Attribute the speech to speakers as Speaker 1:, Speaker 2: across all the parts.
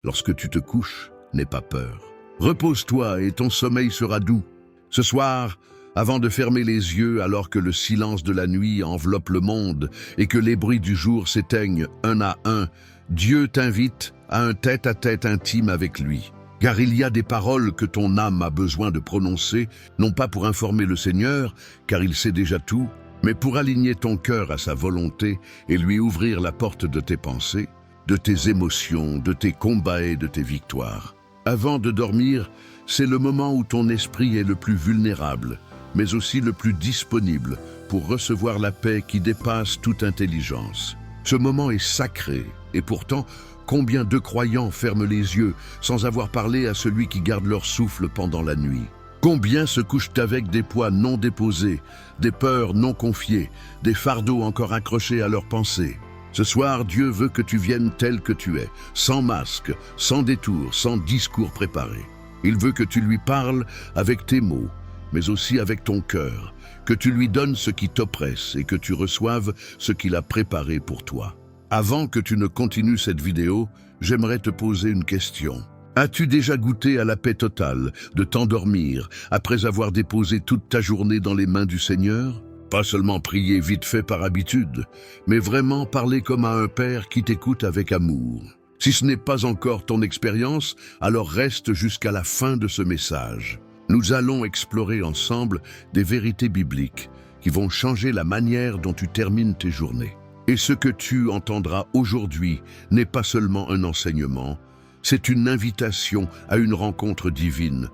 Speaker 1: Lorsque tu te couches, n'aie pas peur. Repose-toi et ton sommeil sera doux. Ce soir, avant de fermer les yeux alors que le silence de la nuit enveloppe le monde et que les bruits du jour s'éteignent un à un, Dieu t'invite à un tête-à-tête intime avec lui. Car il y a des paroles que ton âme a besoin de prononcer, non pas pour informer le Seigneur, car il sait déjà tout, mais pour aligner ton cœur à sa volonté et lui ouvrir la porte de tes pensées, de tes émotions, de tes combats et de tes victoires. Avant de dormir, c'est le moment où ton esprit est le plus vulnérable, mais aussi le plus disponible pour recevoir la paix qui dépasse toute intelligence. Ce moment est sacré, et pourtant, combien de croyants ferment les yeux sans avoir parlé à celui qui garde leur souffle pendant la nuit? Combien se couchent avec des poids non déposés, des peurs non confiées, des fardeaux encore accrochés à leurs pensées? Ce soir, Dieu veut que tu viennes tel que tu es, sans masque, sans détour, sans discours préparé. Il veut que tu lui parles avec tes mots, mais aussi avec ton cœur, que tu lui donnes ce qui t'oppresse et que tu reçoives ce qu'il a préparé pour toi. Avant que tu ne continues cette vidéo, j'aimerais te poser une question. As-tu déjà goûté à la paix totale, de t'endormir, après avoir déposé toute ta journée dans les mains du Seigneur? Pas seulement prier vite fait par habitude, mais vraiment parler comme à un père qui t'écoute avec amour. Si ce n'est pas encore ton expérience, alors reste jusqu'à la fin de ce message. Nous allons explorer ensemble des vérités bibliques qui vont changer la manière dont tu termines tes journées. Et ce que tu entendras aujourd'hui n'est pas seulement un enseignement, c'est une invitation à une rencontre divine,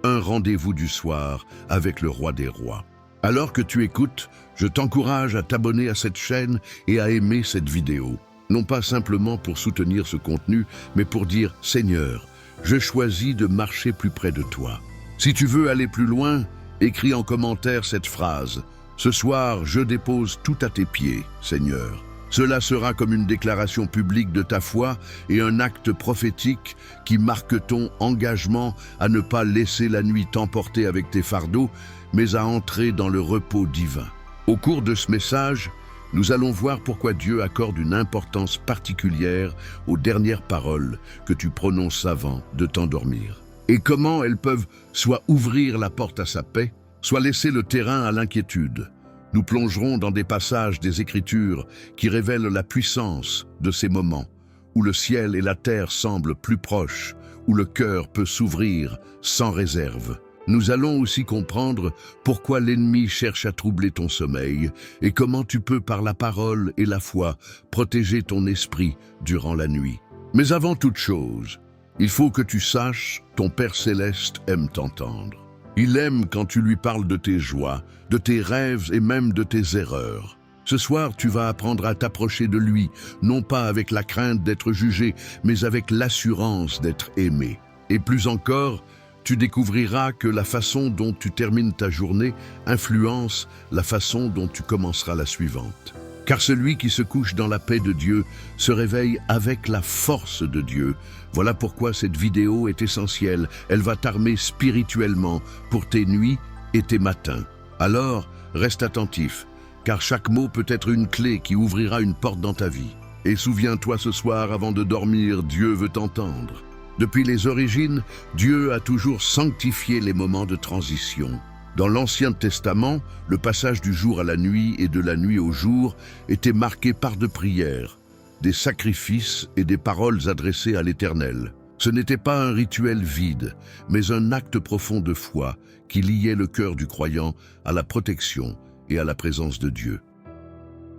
Speaker 1: un rendez-vous du soir avec le Roi des Rois. Alors que tu écoutes, je t'encourage à t'abonner à cette chaîne et à aimer cette vidéo. Non pas simplement pour soutenir ce contenu, mais pour dire « Seigneur, je choisis de marcher plus près de toi ». Si tu veux aller plus loin, écris en commentaire cette phrase « Ce soir, je dépose tout à tes pieds, Seigneur ». Cela sera comme une déclaration publique de ta foi et un acte prophétique qui marque ton engagement à ne pas laisser la nuit t'emporter avec tes fardeaux, mais à entrer dans le repos divin. Au cours de ce message, nous allons voir pourquoi Dieu accorde une importance particulière aux dernières paroles que tu prononces avant de t'endormir. Et comment elles peuvent soit ouvrir la porte à sa paix, soit laisser le terrain à l'inquiétude. Nous plongerons dans des passages des Écritures qui révèlent la puissance de ces moments, où le ciel et la terre semblent plus proches, où le cœur peut s'ouvrir sans réserve. Nous allons aussi comprendre pourquoi l'ennemi cherche à troubler ton sommeil et comment tu peux, par la parole et la foi, protéger ton esprit durant la nuit. Mais avant toute chose, il faut que tu saches, ton Père Céleste aime t'entendre. Il aime quand tu lui parles de tes joies, de tes rêves et même de tes erreurs. Ce soir, tu vas apprendre à t'approcher de lui, non pas avec la crainte d'être jugé, mais avec l'assurance d'être aimé. Et plus encore, tu découvriras que la façon dont tu termines ta journée influence la façon dont tu commenceras la suivante. Car celui qui se couche dans la paix de Dieu se réveille avec la force de Dieu. Voilà pourquoi cette vidéo est essentielle. Elle va t'armer spirituellement pour tes nuits et tes matins. Alors, reste attentif, car chaque mot peut être une clé qui ouvrira une porte dans ta vie. Et souviens-toi ce soir, avant de dormir, Dieu veut t'entendre. Depuis les origines, Dieu a toujours sanctifié les moments de transition. Dans l'Ancien Testament, le passage du jour à la nuit et de la nuit au jour était marqué par de prières, des sacrifices et des paroles adressées à l'Éternel. Ce n'était pas un rituel vide, mais un acte profond de foi qui liait le cœur du croyant à la protection et à la présence de Dieu.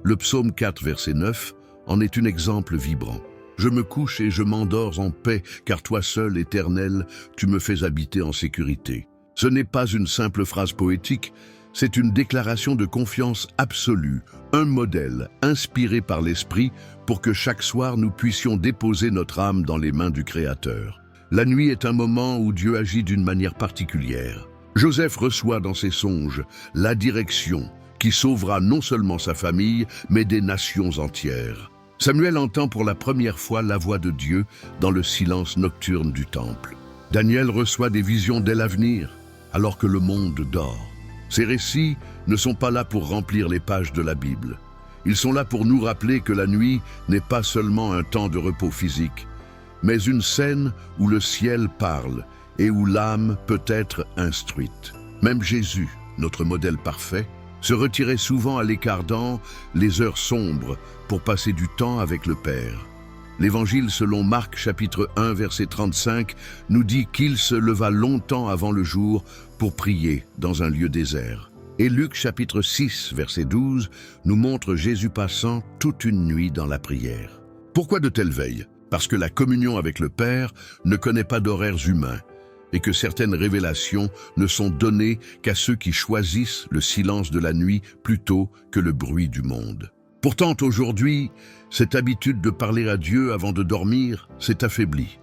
Speaker 1: Le psaume 4, verset 9, en est un exemple vibrant. « Je me couche et je m'endors en paix, car toi seul, Éternel, tu me fais habiter en sécurité. » Ce n'est pas une simple phrase poétique, c'est une déclaration de confiance absolue, un modèle inspiré par l'Esprit pour que chaque soir nous puissions déposer notre âme dans les mains du Créateur. La nuit est un moment où Dieu agit d'une manière particulière. Joseph reçoit dans ses songes la direction qui sauvera non seulement sa famille, mais des nations entières. Samuel entend pour la première fois la voix de Dieu dans le silence nocturne du temple. Daniel reçoit des visions dès l'avenir, alors que le monde dort. Ces récits ne sont pas là pour remplir les pages de la Bible. Ils sont là pour nous rappeler que la nuit n'est pas seulement un temps de repos physique, mais une scène où le ciel parle et où l'âme peut être instruite. Même Jésus, notre modèle parfait, se retirait souvent à l'écart dans les heures sombres pour passer du temps avec le Père. L'Évangile selon Marc chapitre 1 verset 35 nous dit qu'il se leva longtemps avant le jour pour prier dans un lieu désert. Et Luc chapitre 6 verset 12 nous montre Jésus passant toute une nuit dans la prière. Pourquoi de telles veilles? Parce que la communion avec le Père ne connaît pas d'horaires humains et que certaines révélations ne sont données qu'à ceux qui choisissent le silence de la nuit plutôt que le bruit du monde. Pourtant, aujourd'hui, cette habitude de parler à Dieu avant de dormir s'est affaiblie.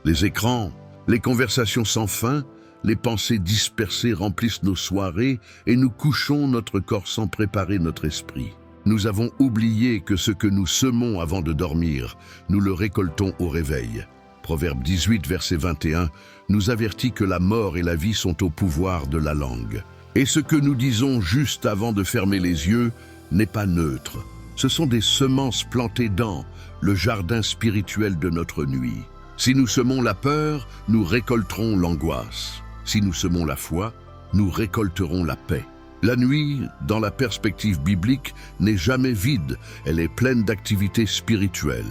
Speaker 1: Les écrans, les conversations sans fin, les pensées dispersées remplissent nos soirées et nous couchons notre corps sans préparer notre esprit. Nous avons oublié que ce que nous semons avant de dormir, nous le récoltons au réveil. Proverbe 18, verset 21, nous avertit que la mort et la vie sont au pouvoir de la langue. Et ce que nous disons juste avant de fermer les yeux n'est pas neutre. Ce sont des semences plantées dans le jardin spirituel de notre nuit. Si nous semons la peur, nous récolterons l'angoisse. Si nous semons la foi, nous récolterons la paix. La nuit, dans la perspective biblique, n'est jamais vide, elle est pleine d'activités spirituelles.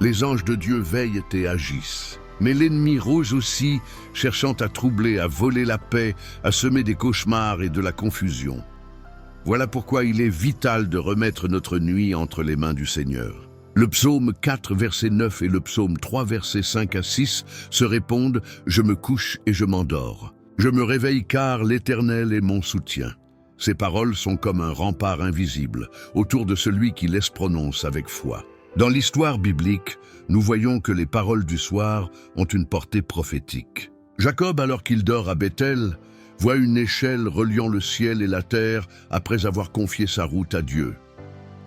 Speaker 1: Les anges de Dieu veillent et agissent. Mais l'ennemi rôde aussi, cherchant à troubler, à voler la paix, à semer des cauchemars et de la confusion. Voilà pourquoi il est vital de remettre notre nuit entre les mains du Seigneur. Le psaume 4, verset 9 et le psaume 3, versets 5 à 6 se répondent « Je me couche et je m'endors. Je me réveille car l'Éternel est mon soutien. » Ces paroles sont comme un rempart invisible autour de celui qui les prononce avec foi. Dans l'histoire biblique, nous voyons que les paroles du soir ont une portée prophétique. Jacob, alors qu'il dort à Bethel, voit une échelle reliant le ciel et la terre après avoir confié sa route à Dieu.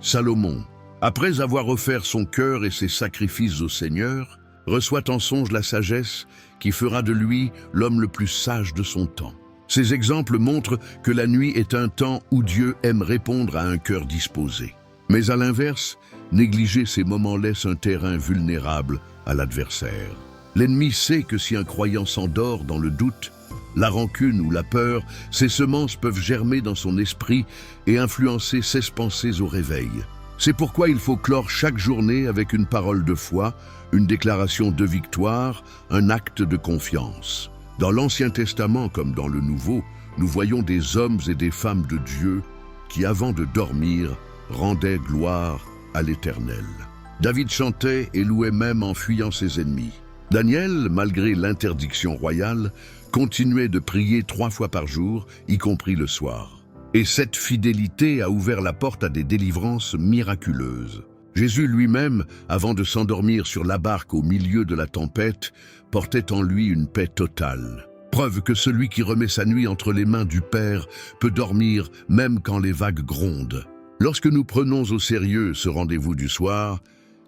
Speaker 1: Salomon, après avoir offert son cœur et ses sacrifices au Seigneur, reçoit en songe la sagesse qui fera de lui l'homme le plus sage de son temps. Ces exemples montrent que la nuit est un temps où Dieu aime répondre à un cœur disposé. Mais à l'inverse, négliger ces moments laisse un terrain vulnérable à l'adversaire. L'ennemi sait que si un croyant s'endort dans le doute, la rancune ou la peur, ces semences peuvent germer dans son esprit et influencer ses pensées au réveil. C'est pourquoi il faut clore chaque journée avec une parole de foi, une déclaration de victoire, un acte de confiance. Dans l'Ancien Testament comme dans le Nouveau, nous voyons des hommes et des femmes de Dieu qui, avant de dormir, rendaient gloire à l'Éternel. David chantait et louait même en fuyant ses ennemis. Daniel, malgré l'interdiction royale, continuait de prier 3 fois par jour, y compris le soir. Et cette fidélité a ouvert la porte à des délivrances miraculeuses. Jésus lui-même, avant de s'endormir sur la barque au milieu de la tempête, portait en lui une paix totale. Preuve que celui qui remet sa nuit entre les mains du Père peut dormir même quand les vagues grondent. Lorsque nous prenons au sérieux ce rendez-vous du soir,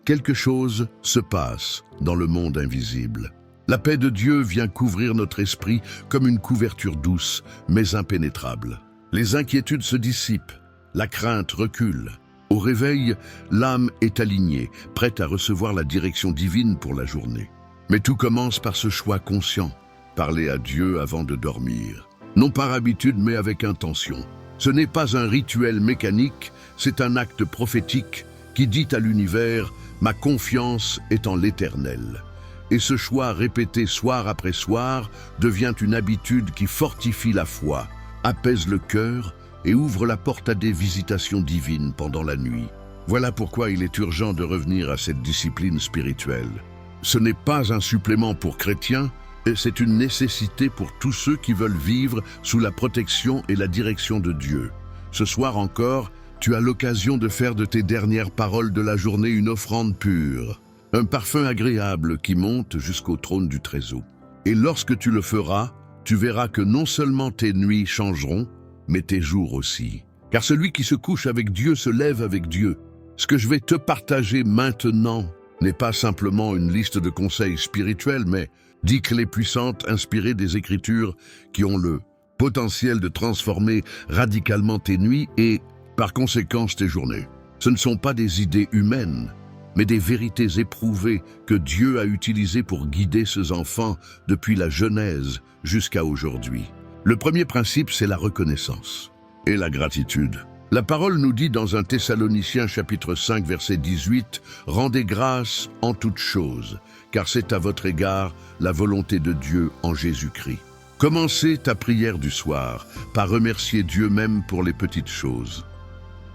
Speaker 1: quelque chose se passe dans le monde invisible. La paix de Dieu vient couvrir notre esprit comme une couverture douce, mais impénétrable. Les inquiétudes se dissipent, la crainte recule. Au réveil, l'âme est alignée, prête à recevoir la direction divine pour la journée. Mais tout commence par ce choix conscient, parler à Dieu avant de dormir. Non par habitude, mais avec intention. Ce n'est pas un rituel mécanique, c'est un acte prophétique qui dit à l'univers « Ma confiance est en l'Éternel ». Et ce choix répété soir après soir devient une habitude qui fortifie la foi, apaise le cœur et ouvre la porte à des visitations divines pendant la nuit. Voilà pourquoi il est urgent de revenir à cette discipline spirituelle. Ce n'est pas un supplément pour chrétiens, c'est une nécessité pour tous ceux qui veulent vivre sous la protection et la direction de Dieu. Ce soir encore, tu as l'occasion de faire de tes dernières paroles de la journée une offrande pure, un parfum agréable qui monte jusqu'au trône du Très-Haut. Et lorsque tu le feras, tu verras que non seulement tes nuits changeront, mais tes jours aussi. Car celui qui se couche avec Dieu se lève avec Dieu. Ce que je vais te partager maintenant n'est pas simplement une liste de conseils spirituels, mais 10 clés puissantes inspirées des Écritures qui ont le potentiel de transformer radicalement tes nuits et, par conséquent, tes journées. Ce ne sont pas des idées humaines, mais des vérités éprouvées que Dieu a utilisées pour guider ses enfants depuis la Genèse jusqu'à aujourd'hui. Le premier principe, c'est la reconnaissance et la gratitude. La parole nous dit dans 1 Thessaloniciens chapitre 5 verset 18 « Rendez grâce en toutes choses, car c'est à votre égard la volonté de Dieu en Jésus-Christ. » Commencez ta prière du soir par remercier Dieu même pour les petites choses.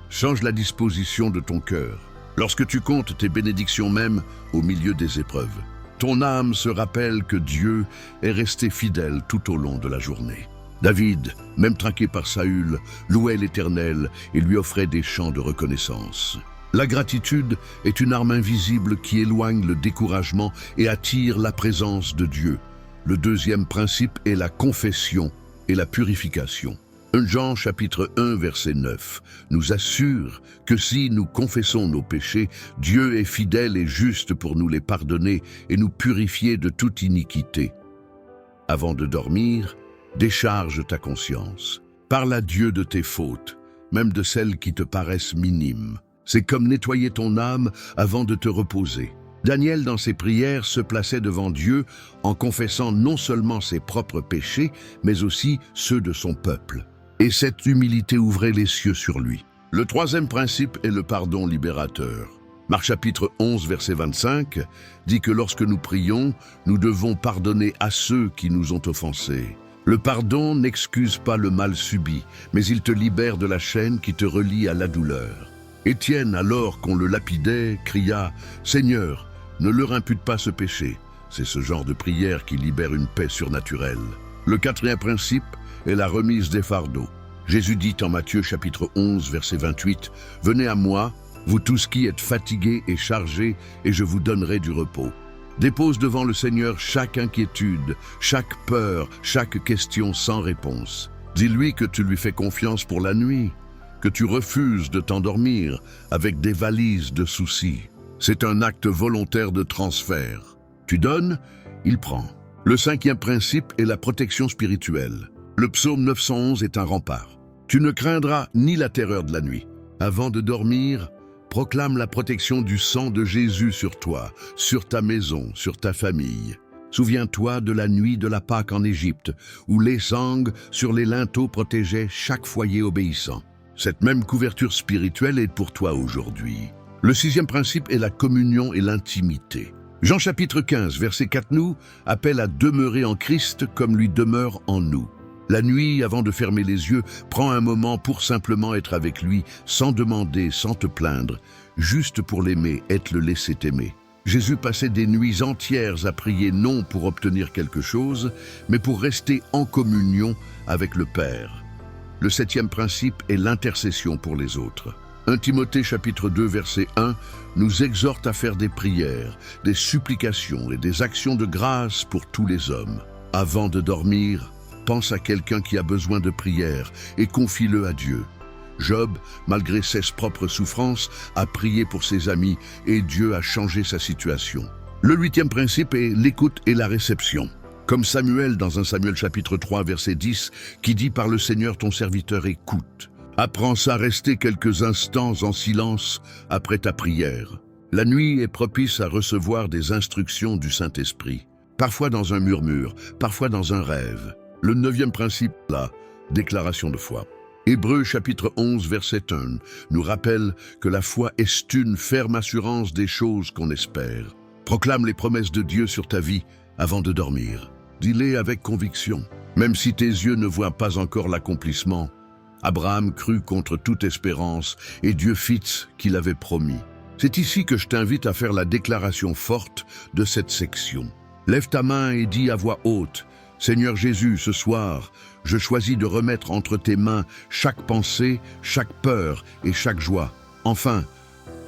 Speaker 1: Change la disposition de ton cœur. Lorsque tu comptes tes bénédictions même au milieu des épreuves, ton âme se rappelle que Dieu est resté fidèle tout au long de la journée. David, même traqué par Saül, louait l'Éternel et lui offrait des chants de reconnaissance. La gratitude est une arme invisible qui éloigne le découragement et attire la présence de Dieu. Le deuxième principe est la confession et la purification. 1 Jean chapitre 1 verset 9 nous assure que si nous confessons nos péchés, Dieu est fidèle et juste pour nous les pardonner et nous purifier de toute iniquité. Avant de dormir, décharge ta conscience. Parle à Dieu de tes fautes, même de celles qui te paraissent minimes. C'est comme nettoyer ton âme avant de te reposer. Daniel, dans ses prières, se plaçait devant Dieu en confessant non seulement ses propres péchés, mais aussi ceux de son peuple. Et cette humilité ouvrait les cieux sur lui. Le troisième principe est le pardon libérateur. Marc chapitre 11, verset 25, dit que lorsque nous prions, nous devons pardonner à ceux qui nous ont offensés. Le pardon n'excuse pas le mal subi, mais il te libère de la chaîne qui te relie à la douleur. Étienne, alors qu'on le lapidait, cria « Seigneur, ne leur impute pas ce péché ». C'est ce genre de prière qui libère une paix surnaturelle. Le quatrième principe est la remise des fardeaux. Jésus dit en Matthieu chapitre 11, verset 28, « Venez à moi, vous tous qui êtes fatigués et chargés, et je vous donnerai du repos. » Dépose devant le Seigneur chaque inquiétude, chaque peur, chaque question sans réponse. Dis-lui que tu lui fais confiance pour la nuit, que tu refuses de t'endormir avec des valises de soucis. C'est un acte volontaire de transfert. Tu donnes, il prend. Le cinquième principe est la protection spirituelle. Le psaume 911 est un rempart. Tu ne craindras ni la terreur de la nuit. Avant de dormir, proclame la protection du sang de Jésus sur toi, sur ta maison, sur ta famille. Souviens-toi de la nuit de la Pâque en Égypte, où les sangles sur les linteaux protégeaient chaque foyer obéissant. Cette même couverture spirituelle est pour toi aujourd'hui. Le sixième principe est la communion et l'intimité. Jean chapitre 15, verset 4 nous appelle à demeurer en Christ comme lui demeure en nous. La nuit, avant de fermer les yeux, prends un moment pour simplement être avec lui, sans demander, sans te plaindre, juste pour l'aimer et te le laisser t'aimer. Jésus passait des nuits entières à prier non pour obtenir quelque chose, mais pour rester en communion avec le Père. Le septième principe est l'intercession pour les autres. 1 Timothée chapitre 2 verset 1 nous exhorte à faire des prières, des supplications et des actions de grâce pour tous les hommes. Avant de dormir, pense à quelqu'un qui a besoin de prière et confie-le à Dieu. Job, malgré ses propres souffrances, a prié pour ses amis et Dieu a changé sa situation. Le huitième principe est l'écoute et la réception. Comme Samuel dans 1 Samuel chapitre 3 verset 10 qui dit « Par le Seigneur ton serviteur écoute ». Apprends à rester quelques instants en silence après ta prière. La nuit est propice à recevoir des instructions du Saint-Esprit, parfois dans un murmure, parfois dans un rêve. Le neuvième principe, la déclaration de foi. Hébreux chapitre 11 verset 1 nous rappelle que la foi est une ferme assurance des choses qu'on espère. Proclame les promesses de Dieu sur ta vie avant de dormir. Dis-les avec conviction. Même si tes yeux ne voient pas encore l'accomplissement, Abraham crut contre toute espérance et Dieu fit ce qu'il avait promis. C'est ici que je t'invite à faire la déclaration forte de cette section. Lève ta main et dis à voix haute: Seigneur Jésus, ce soir, je choisis de remettre entre tes mains chaque pensée, chaque peur et chaque joie. Enfin,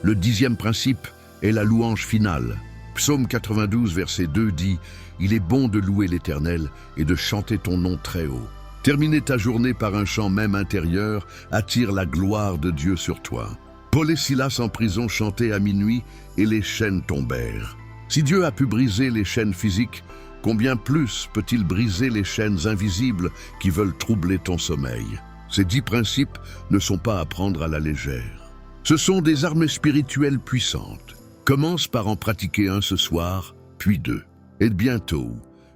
Speaker 1: le dixième principe est la louange finale. Psaume 92, verset 2 dit « Il est bon de louer l'Éternel et de chanter ton nom très haut. » Terminer ta journée par un chant même intérieur attire la gloire de Dieu sur toi. Paul et Silas en prison chantaient à minuit et les chaînes tombèrent. Si Dieu a pu briser les chaînes physiques, combien plus peut-il briser les chaînes invisibles qui veulent troubler ton sommeil? Ces 10 principes ne sont pas à prendre à la légère. Ce sont des armes spirituelles puissantes. Commence par en pratiquer un ce soir, puis deux. Et bientôt,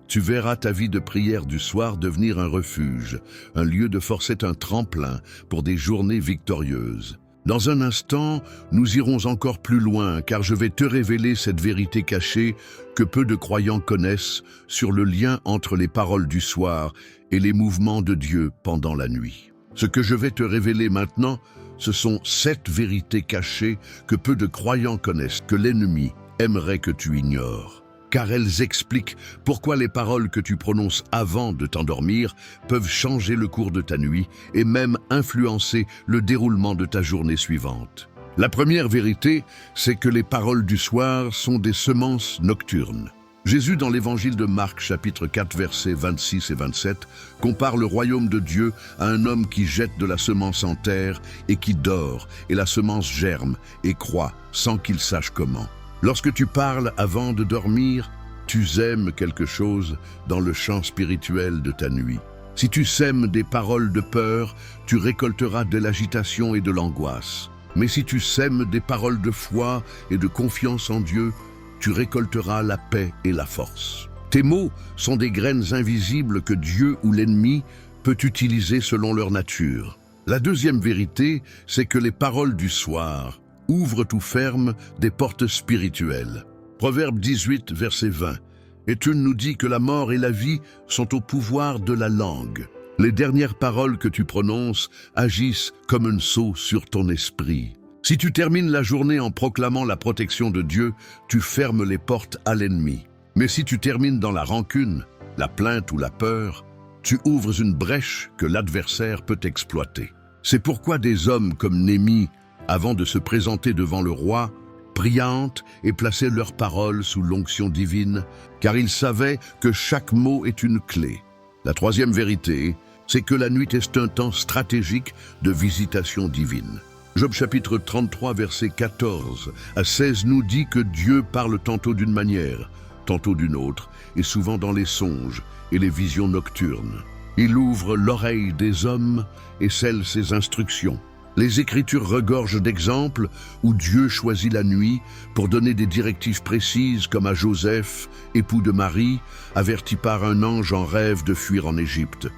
Speaker 1: tu verras ta vie de prière du soir devenir un refuge, un lieu de force et un tremplin pour des journées victorieuses. Dans un instant, nous irons encore plus loin, car je vais te révéler cette vérité cachée que peu de croyants connaissent sur le lien entre les paroles du soir et les mouvements de Dieu pendant la nuit. Ce que je vais te révéler maintenant, ce sont 7 vérités cachées que peu de croyants connaissent, que l'ennemi aimerait que tu ignores. Car elles expliquent pourquoi les paroles que tu prononces avant de t'endormir peuvent changer le cours de ta nuit et même influencer le déroulement de ta journée suivante. La première vérité, c'est que les paroles du soir sont des semences nocturnes. Jésus, dans l'évangile de Marc, chapitre 4, versets 26 et 27, compare le royaume de Dieu à un homme qui jette de la semence en terre et qui dort, et la semence germe et croît sans qu'il sache comment. Lorsque tu parles avant de dormir, tu sèmes quelque chose dans le champ spirituel de ta nuit. Si tu sèmes des paroles de peur, tu récolteras de l'agitation et de l'angoisse. Mais si tu sèmes des paroles de foi et de confiance en Dieu, tu récolteras la paix et la force. Tes mots sont des graines invisibles que Dieu ou l'ennemi peut utiliser selon leur nature. La deuxième vérité, c'est que les paroles du soir ouvrent ou ferment des portes spirituelles. Proverbe 18, verset 20. Et tu nous dis que la mort et la vie sont au pouvoir de la langue. Les dernières paroles que tu prononces agissent comme un sceau sur ton esprit. Si tu termines la journée en proclamant la protection de Dieu, tu fermes les portes à l'ennemi. Mais si tu termines dans la rancune, la plainte ou la peur, tu ouvres une brèche que l'adversaire peut exploiter. C'est pourquoi des hommes comme Néhémie, avant de se présenter devant le roi, priantes et plaçaient leurs paroles sous l'onction divine, car ils savaient que chaque mot est une clé. La troisième vérité, c'est que la nuit est un temps stratégique de visitation divine. Job chapitre 33, verset 14 à 16 nous dit que Dieu parle tantôt d'une manière, tantôt d'une autre, et souvent dans les songes et les visions nocturnes. Il ouvre l'oreille des hommes et scelle ses instructions. Les Écritures regorgent d'exemples où Dieu choisit la nuit pour donner des directives précises, comme à Joseph, époux de Marie, averti par un ange en rêve de fuir en Égypte.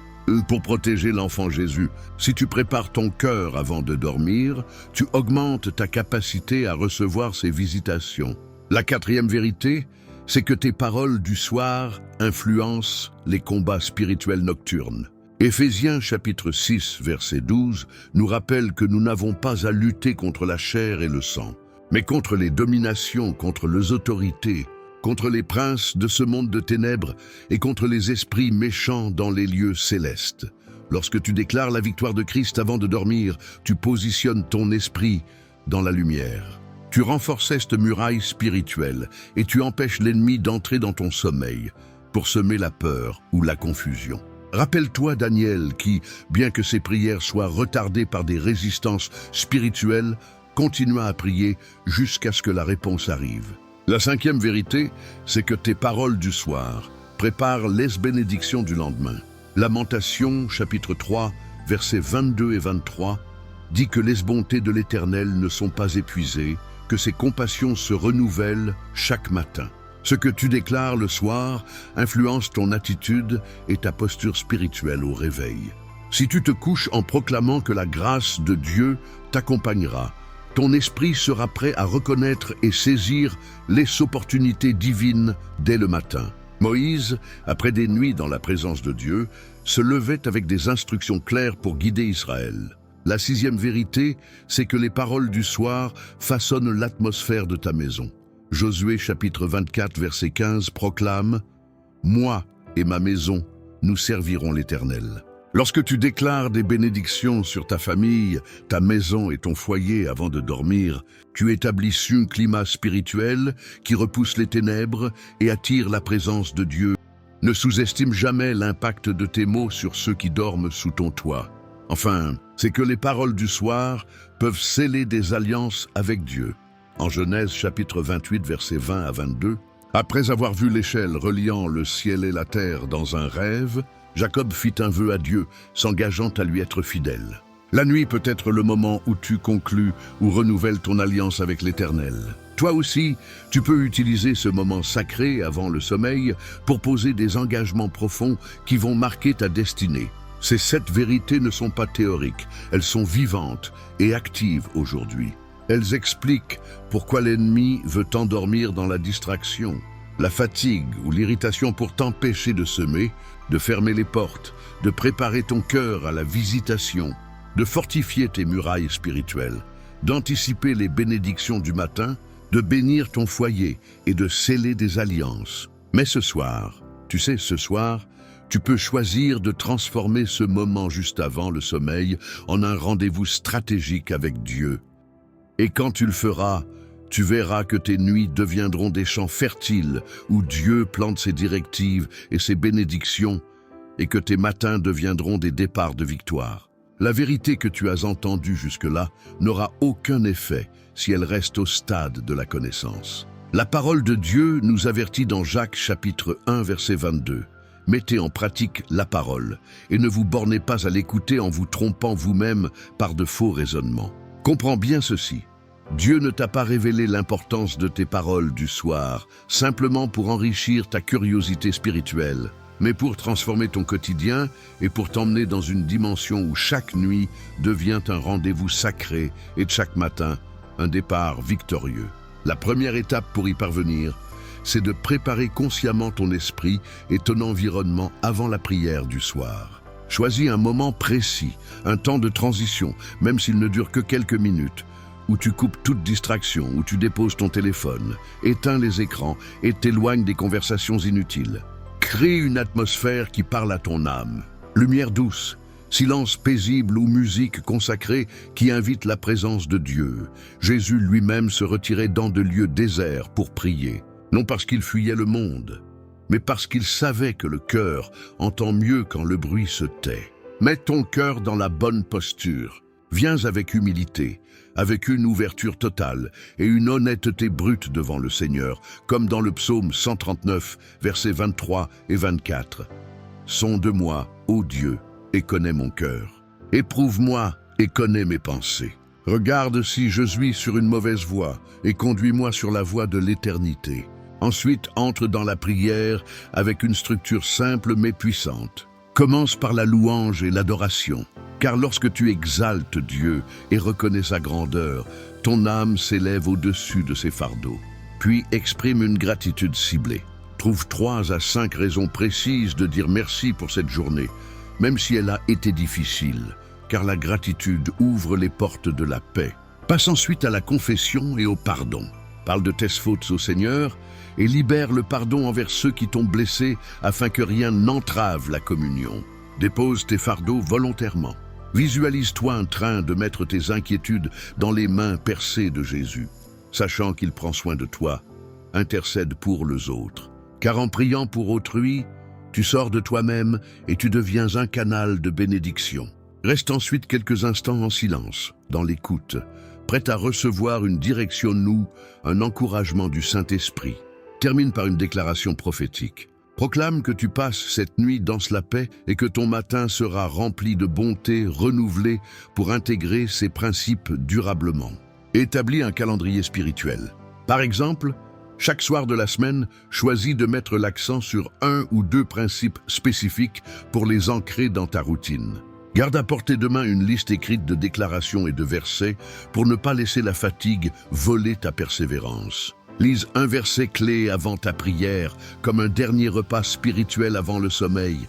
Speaker 1: Pour protéger l'enfant Jésus, si tu prépares ton cœur avant de dormir, tu augmentes ta capacité à recevoir ces visitations. La quatrième vérité, c'est que tes paroles du soir influencent les combats spirituels nocturnes. Éphésiens chapitre 6, verset 12, nous rappelle que nous n'avons pas à lutter contre la chair et le sang, mais contre les dominations, contre les autorités, contre les princes de ce monde de ténèbres et contre les esprits méchants dans les lieux célestes. Lorsque tu déclares la victoire de Christ avant de dormir, tu positionnes ton esprit dans la lumière. Tu renforces cette muraille spirituelle et tu empêches l'ennemi d'entrer dans ton sommeil pour semer la peur ou la confusion. Rappelle-toi Daniel qui, bien que ses prières soient retardées par des résistances spirituelles, continua à prier jusqu'à ce que la réponse arrive. La cinquième vérité, c'est que tes paroles du soir préparent les bénédictions du lendemain. Lamentation, chapitre 3, versets 22 et 23, dit que les bontés de l'Éternel ne sont pas épuisées, que ses compassions se renouvellent chaque matin. Ce que tu déclares le soir influence ton attitude et ta posture spirituelle au réveil. Si tu te couches en proclamant que la grâce de Dieu t'accompagnera, ton esprit sera prêt à reconnaître et saisir les opportunités divines dès le matin. Moïse, après des nuits dans la présence de Dieu, se levait avec des instructions claires pour guider Israël. La sixième vérité, c'est que les paroles du soir façonnent l'atmosphère de ta maison. Josué chapitre 24, verset 15 proclame « Moi et ma maison, nous servirons l'Éternel ». Lorsque tu déclares des bénédictions sur ta famille, ta maison et ton foyer avant de dormir, tu établis un climat spirituel qui repousse les ténèbres et attire la présence de Dieu. Ne sous-estime jamais l'impact de tes mots sur ceux qui dorment sous ton toit. Enfin, c'est que les paroles du soir peuvent sceller des alliances avec Dieu. En Genèse chapitre 28, versets 20 à 22, après avoir vu l'échelle reliant le ciel et la terre dans un rêve, Jacob fit un vœu à Dieu, s'engageant à lui être fidèle. La nuit peut être le moment où tu conclus ou renouvelles ton alliance avec l'Éternel. Toi aussi, tu peux utiliser ce moment sacré avant le sommeil pour poser des engagements profonds qui vont marquer ta destinée. Ces 7 vérités ne sont pas théoriques, elles sont vivantes et actives aujourd'hui. Elles expliquent pourquoi l'ennemi veut t'endormir dans la distraction, la fatigue ou l'irritation pour t'empêcher de semer, de fermer les portes, de préparer ton cœur à la visitation, de fortifier tes murailles spirituelles, d'anticiper les bénédictions du matin, de bénir ton foyer et de sceller des alliances. Mais ce soir, tu sais, ce soir, tu peux choisir de transformer ce moment juste avant le sommeil en un rendez-vous stratégique avec Dieu. Et quand tu le feras, tu verras que tes nuits deviendront des champs fertiles où Dieu plante ses directives et ses bénédictions, et que tes matins deviendront des départs de victoire. La vérité que tu as entendue jusque-là n'aura aucun effet si elle reste au stade de la connaissance. La parole de Dieu nous avertit dans Jacques chapitre 1 verset 22. Mettez en pratique la parole et ne vous bornez pas à l'écouter en vous trompant vous-même par de faux raisonnements. Comprends bien ceci. Dieu ne t'a pas révélé l'importance de tes paroles du soir, simplement pour enrichir ta curiosité spirituelle, mais pour transformer ton quotidien et pour t'emmener dans une dimension où chaque nuit devient un rendez-vous sacré et chaque matin, un départ victorieux. La première étape pour y parvenir, c'est de préparer consciemment ton esprit et ton environnement avant la prière du soir. Choisis un moment précis, un temps de transition, même s'il ne dure que quelques minutes, où tu coupes toute distraction, où tu déposes ton téléphone, éteins les écrans et t'éloignes des conversations inutiles. Crée une atmosphère qui parle à ton âme. Lumière douce, silence paisible ou musique consacrée qui invite la présence de Dieu. Jésus lui-même se retirait dans de lieux déserts pour prier, non parce qu'il fuyait le monde, mais parce qu'il savait que le cœur entend mieux quand le bruit se tait. Mets ton cœur dans la bonne posture. Viens avec humilité, avec une ouverture totale et une honnêteté brute devant le Seigneur, comme dans le psaume 139, versets 23 et 24. Sonde-moi, ô Dieu, et connais mon cœur. Éprouve-moi et connais mes pensées. Regarde si je suis sur une mauvaise voie et conduis-moi sur la voie de l'éternité. Ensuite, entre dans la prière avec une structure simple mais puissante. Commence par la louange et l'adoration, car lorsque tu exaltes Dieu et reconnais sa grandeur, ton âme s'élève au-dessus de ses fardeaux. Puis exprime une gratitude ciblée. Trouve 3 à 5 raisons précises de dire merci pour cette journée, même si elle a été difficile, car la gratitude ouvre les portes de la paix. Passe ensuite à la confession et au pardon. Parle de tes fautes au Seigneur et libère le pardon envers ceux qui t'ont blessé afin que rien n'entrave la communion. Dépose tes fardeaux volontairement. Visualise-toi en train de mettre tes inquiétudes dans les mains percées de Jésus. Sachant qu'il prend soin de toi, intercède pour les autres. Car en priant pour autrui, tu sors de toi-même et tu deviens un canal de bénédiction. Reste ensuite quelques instants en silence, dans l'écoute, prêt à recevoir une direction nous, un encouragement du Saint-Esprit. Termine par une déclaration prophétique. Proclame que tu passes cette nuit dans la paix et que ton matin sera rempli de bonté renouvelée pour intégrer ces principes durablement. Établis un calendrier spirituel. Par exemple, chaque soir de la semaine, choisis de mettre l'accent sur 1 ou 2 principes spécifiques pour les ancrer dans ta routine. Garde à portée de main une liste écrite de déclarations et de versets pour ne pas laisser la fatigue voler ta persévérance. Lise un verset clé avant ta prière, comme un dernier repas spirituel avant le sommeil.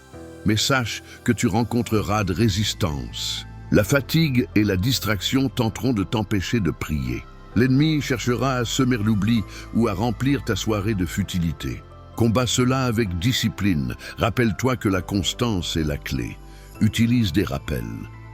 Speaker 1: Mais sache que tu rencontreras de résistance. La fatigue et la distraction tenteront de t'empêcher de prier. L'ennemi cherchera à semer l'oubli ou à remplir ta soirée de futilité. Combats cela avec discipline. Rappelle-toi que la constance est la clé. Utilise des rappels.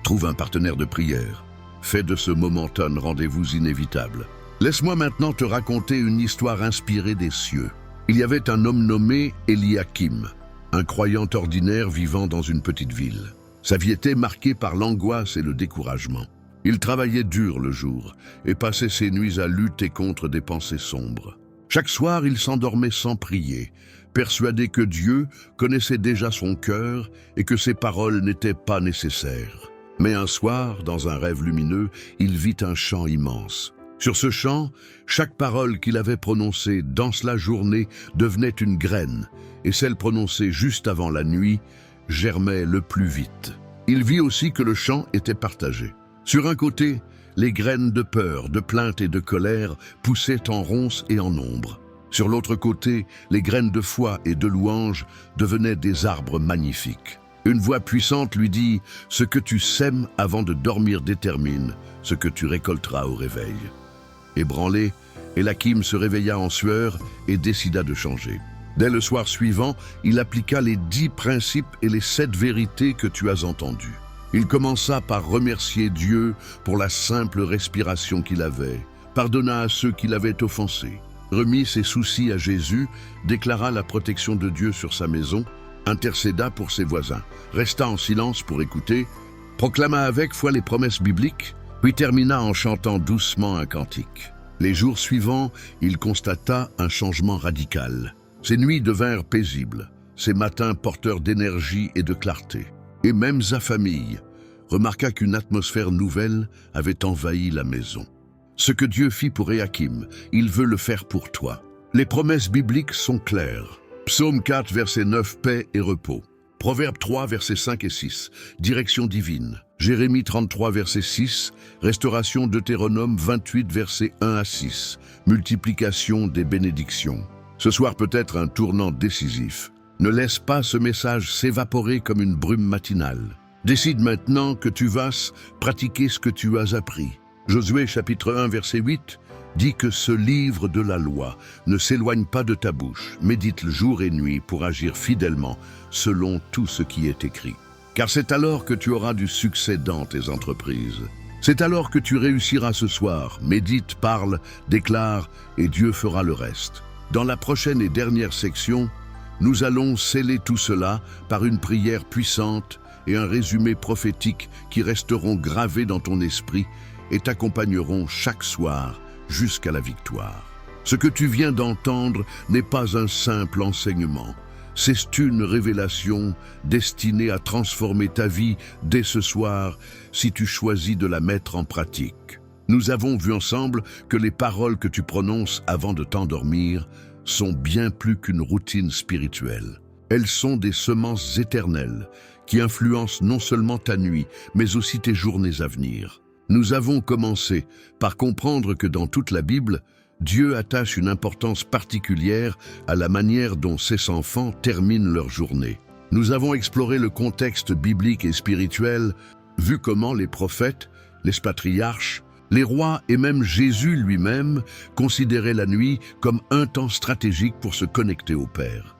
Speaker 1: Trouve un partenaire de prière. Fais de ce moment un rendez-vous inévitable. Laisse-moi maintenant te raconter une histoire inspirée des cieux. Il y avait un homme nommé Eliakim, un croyant ordinaire vivant dans une petite ville. Sa vie était marquée par l'angoisse et le découragement. Il travaillait dur le jour et passait ses nuits à lutter contre des pensées sombres. Chaque soir, il s'endormait sans prier, persuadé que Dieu connaissait déjà son cœur et que ses paroles n'étaient pas nécessaires. Mais un soir, dans un rêve lumineux, il vit un champ immense. Sur ce champ, chaque parole qu'il avait prononcée dans la journée devenait une graine, et celle prononcée juste avant la nuit germait le plus vite. Il vit aussi que le champ était partagé. Sur un côté, les graines de peur, de plainte et de colère poussaient en ronces et en ombre. Sur l'autre côté, les graines de foi et de louange devenaient des arbres magnifiques. Une voix puissante lui dit « Ce que tu sèmes avant de dormir détermine ce que tu récolteras au réveil. » Ébranlé, Elakim se réveilla en sueur et décida de changer. Dès le soir suivant, il appliqua les 10 principes et les 7 vérités que tu as entendues. Il commença par remercier Dieu pour la simple respiration qu'il avait, pardonna à ceux qui l'avaient offensé, remit ses soucis à Jésus, déclara la protection de Dieu sur sa maison, intercéda pour ses voisins, resta en silence pour écouter, proclama avec foi les promesses bibliques, puis termina en chantant doucement un cantique. Les jours suivants, il constata un changement radical. Ses nuits devinrent paisibles, ses matins porteurs d'énergie et de clarté. Et même sa famille remarqua qu'une atmosphère nouvelle avait envahi la maison. Ce que Dieu fit pour Éakim, il veut le faire pour toi. Les promesses bibliques sont claires. Psaume 4, verset 9, paix et repos. Proverbe 3, versets 5 et 6, direction divine. Jérémie 33, verset 6, restauration Deutéronome 28, versets 1 à 6, multiplication des bénédictions. Ce soir peut être un tournant décisif. Ne laisse pas ce message s'évaporer comme une brume matinale. Décide maintenant que tu vas pratiquer ce que tu as appris. Josué chapitre 1, verset 8, dit que ce livre de la loi ne s'éloigne pas de ta bouche, médite-le jour et nuit pour agir fidèlement selon tout ce qui est écrit. Car c'est alors que tu auras du succès dans tes entreprises. C'est alors que tu réussiras ce soir. Médite, parle, déclare, et Dieu fera le reste. Dans la prochaine et dernière section, nous allons sceller tout cela par une prière puissante et un résumé prophétique qui resteront gravés dans ton esprit et t'accompagneront chaque soir jusqu'à la victoire. Ce que tu viens d'entendre n'est pas un simple enseignement. C'est une révélation destinée à transformer ta vie dès ce soir si tu choisis de la mettre en pratique. Nous avons vu ensemble que les paroles que tu prononces avant de t'endormir sont bien plus qu'une routine spirituelle. Elles sont des semences éternelles qui influencent non seulement ta nuit, mais aussi tes journées à venir. Nous avons commencé par comprendre que dans toute la Bible, Dieu attache une importance particulière à la manière dont ses enfants terminent leur journée. Nous avons exploré le contexte biblique et spirituel, vu comment les prophètes, les patriarches, les rois et même Jésus lui-même considéraient la nuit comme un temps stratégique pour se connecter au Père.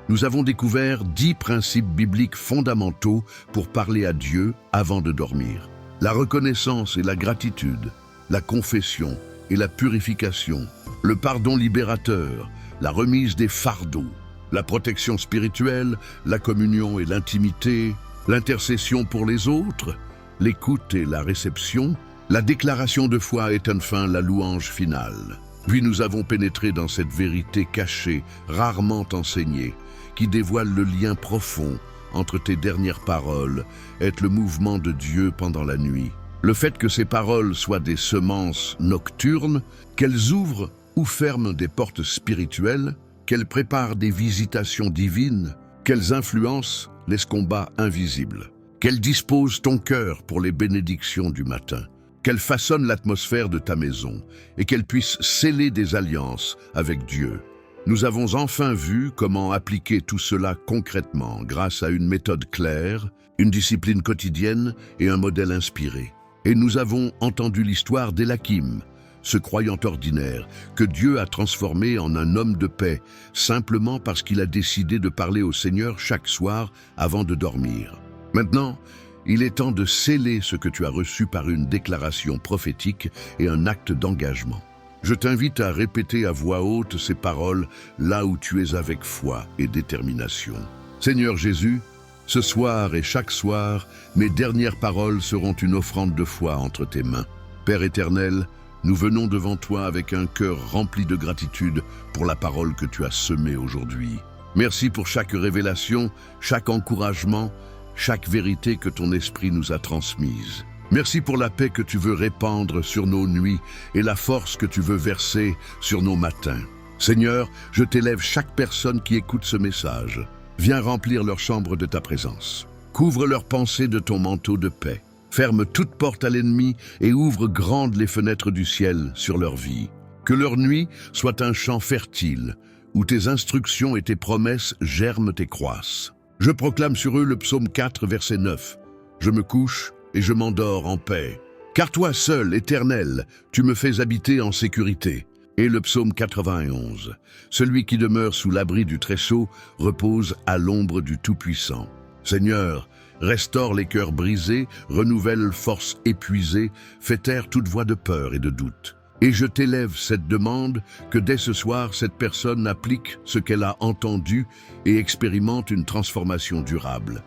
Speaker 1: Nous avons découvert 10 principes bibliques fondamentaux pour parler à Dieu avant de dormir. La reconnaissance et la gratitude, la confession et la purification, le pardon libérateur, la remise des fardeaux, la protection spirituelle, la communion et l'intimité, l'intercession pour les autres, l'écoute et la réception, la déclaration de foi est enfin la louange finale. Puis nous avons pénétré dans cette vérité cachée, rarement enseignée, qui dévoile le lien profond entre tes dernières paroles et le mouvement de Dieu pendant la nuit. Le fait que ces paroles soient des semences nocturnes, qu'elles ouvrent ou ferment des portes spirituelles, qu'elles préparent des visitations divines, qu'elles influencent les combats invisibles, qu'elles disposent ton cœur pour les bénédictions du matin, qu'elles façonnent l'atmosphère de ta maison et qu'elles puissent sceller des alliances avec Dieu. Nous avons enfin vu comment appliquer tout cela concrètement grâce à une méthode claire, une discipline quotidienne et un modèle inspiré. Et nous avons entendu l'histoire d'Élakim, ce croyant ordinaire que Dieu a transformé en un homme de paix, simplement parce qu'il a décidé de parler au Seigneur chaque soir avant de dormir. Maintenant, il est temps de sceller ce que tu as reçu par une déclaration prophétique et un acte d'engagement. Je t'invite à répéter à voix haute ces paroles là où tu es avec foi et détermination. Seigneur Jésus, ce soir et chaque soir, mes dernières paroles seront une offrande de foi entre tes mains. Père éternel, nous venons devant toi avec un cœur rempli de gratitude pour la parole que tu as semée aujourd'hui. Merci pour chaque révélation, chaque encouragement, chaque vérité que ton esprit nous a transmise. Merci pour la paix que tu veux répandre sur nos nuits et la force que tu veux verser sur nos matins. Seigneur, je t'élève chaque personne qui écoute ce message. Viens remplir leur chambre de ta présence. Couvre leurs pensées de ton manteau de paix. Ferme toute porte à l'ennemi et ouvre grandes les fenêtres du ciel sur leur vie. Que leur nuit soit un champ fertile, où tes instructions et tes promesses germent et croissent. Je proclame sur eux le psaume 4, verset 9. Je me couche et je m'endors en paix. Car toi seul, Éternel, tu me fais habiter en sécurité. Et le psaume 91. Celui qui demeure sous l'abri du Très-Haut repose à l'ombre du Tout-Puissant. Seigneur, restaure les cœurs brisés, renouvelle force épuisée, fais taire toute voix de peur et de doute. Et je t'élève cette demande que dès ce soir, cette personne applique ce qu'elle a entendu et expérimente une transformation durable.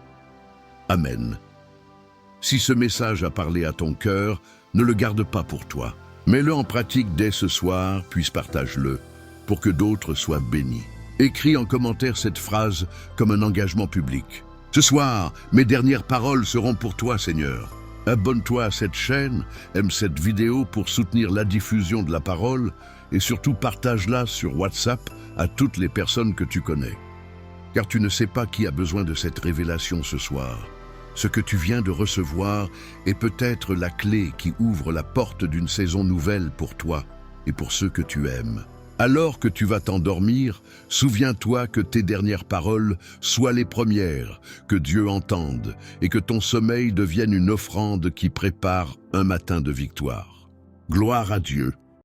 Speaker 1: Amen. Si ce message a parlé à ton cœur, ne le garde pas pour toi. Mets-le en pratique dès ce soir, puis partage-le, pour que d'autres soient bénis. Écris en commentaire cette phrase comme un engagement public. Ce soir, mes dernières paroles seront pour toi, Seigneur. Abonne-toi à cette chaîne, aime cette vidéo pour soutenir la diffusion de la parole et surtout partage-la sur WhatsApp à toutes les personnes que tu connais. Car tu ne sais pas qui a besoin de cette révélation ce soir. Ce que tu viens de recevoir est peut-être la clé qui ouvre la porte d'une saison nouvelle pour toi et pour ceux que tu aimes. Alors que tu vas t'endormir, souviens-toi que tes dernières paroles soient les premières que Dieu entende et que ton sommeil devienne une offrande qui prépare un matin de victoire. Gloire à Dieu.